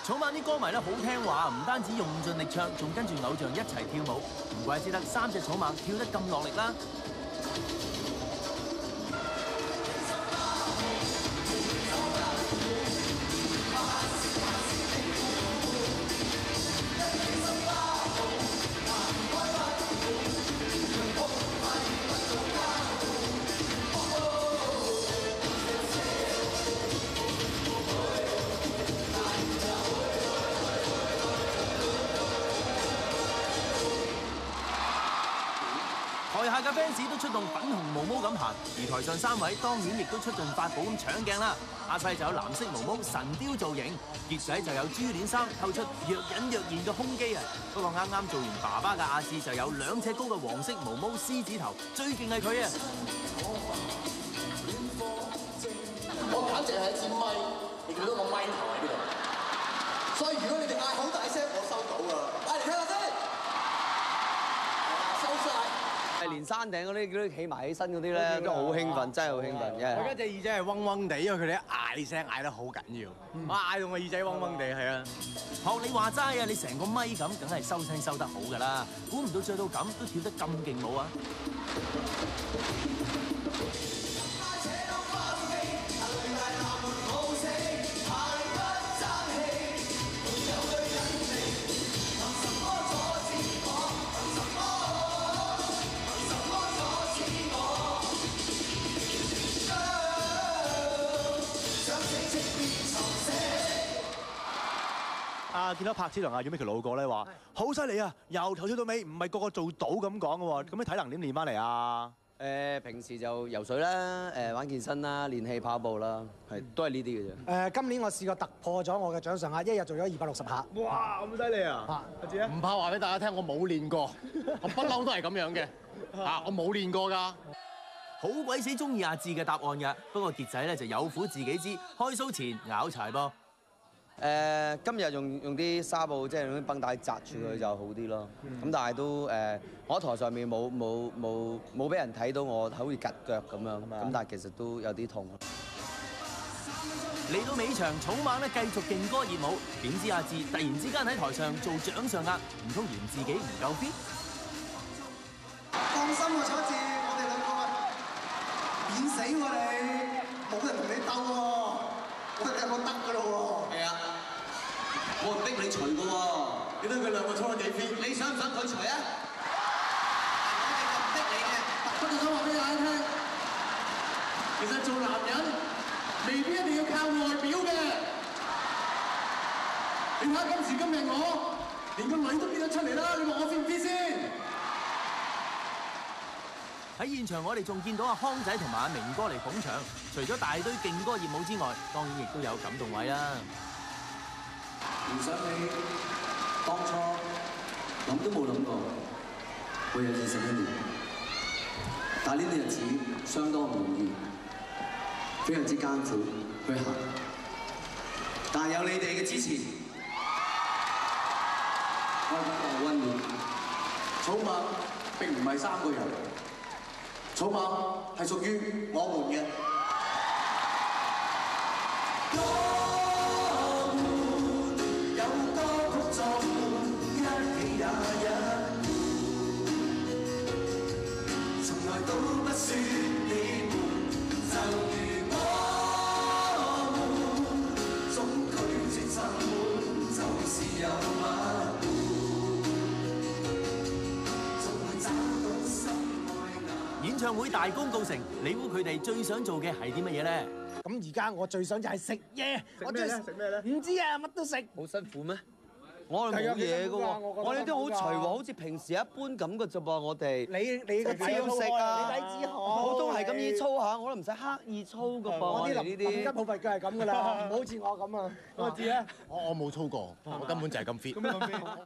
草蜢啲歌迷咧好聽話，唔單止用盡力唱，仲跟住偶像一齊跳舞，唔怪之得3隻草蜢跳得咁落力啦。台下嘅 fans 都出動粉紅毛毛咁行，而台上3位當然亦都出盡法寶咁搶鏡啦。阿細就有藍色毛毛神雕造型，傑仔就有珠鏈衫，透出若隱若現嘅胸肌啊！不過啱啱做完爸爸嘅阿志就有2尺高嘅黃色毛毛獅子頭，最勁係佢啊！我簡直係一支咪，你見到個咪頭喺邊度？所以如果你哋嗌好大聲，我收到㗎，嗌嚟聽下先。收晒。連山頂嗰啲起埋起身嗰啲咧，都好興奮，真係好興奮嘅。我而家隻耳仔係嗡嗡地，因為佢哋嗌聲嗌得好緊要，我嗌到我耳仔嗡嗡地，係啊。學你話齋啊，你成個咪咁，梗係收聲收得好㗎啦。估唔到着到咁都跳得咁勁舞啊！見到柏芝同阿阮美喬老過咧話好犀利啊！由頭跳到尾，唔係個個做到咁講嘅喎。咁你體能點練翻嚟啊？平時就游水啦，玩健身啦，練氣跑步啦，都係呢啲嘅啫。今年我試過突破咗我嘅掌上壓，一日做咗260下。哇，咁犀利啊！阿志咧，唔怕話俾大家聽，我冇練過，我不嬲都係咁樣嘅。我冇練過㗎。好鬼死中意阿志嘅答案㗎，不過傑仔咧就有苦自己知，開 show 前拗柴噃。今日用啲紗布，即係用啲繃帶紮住佢就好啲咯。咁但係都我喺台上面冇俾人睇到我好似趌腳咁樣，咁但係其實都有啲痛。嚟到尾場，草蜢咧繼續勁歌熱舞，點知阿志突然之間喺台上做掌上壓，唔通嫌自己唔夠 fit？ 放心啊，楚志，我哋2個變死喎你，冇人同你鬥喎，我哋2個得㗎咯喎。係啊。我唔逼你除嘅喎，你睇佢2個操得幾 fit，你想唔想佢除啊？我哋就唔逼你嘅。不過想話俾大家聽，其實做男人未必一定要靠外表嘅。你睇下今時今日我，連個女都變咗出嚟啦，你話我 fit 唔 fit 先？喺現場我哋仲見到阿康仔同埋阿明哥嚟捧場，除咗大堆勁歌熱舞之外，當然亦都有感動位啦。回想起當初諗都冇諗過會有21年，但係呢啲日子相當唔容易，非常之艱苦去行。但係有你哋嘅支持，我感覺溫暖。草蜢並唔係3個人，草蜢係屬於我們嘅。演唱會大功告成，你估佢哋最想做嘅係啲乜嘢咧？咁而家我最想就係食嘢。食咩咧？食咩咧？唔知啊，乜都食。好辛苦咩？我哋冇嘢嘅喎，我哋都好隨和，好似平時一般咁嘅啫噃，我哋。你個仔要食啊！你底子好。普通係咁意操下，我都唔使刻意操嘅噃。我哋呢啲臨急抱佛腳係咁噶啦，唔好似我咁啊。我知啊。我冇操過，我根本就係咁 fit。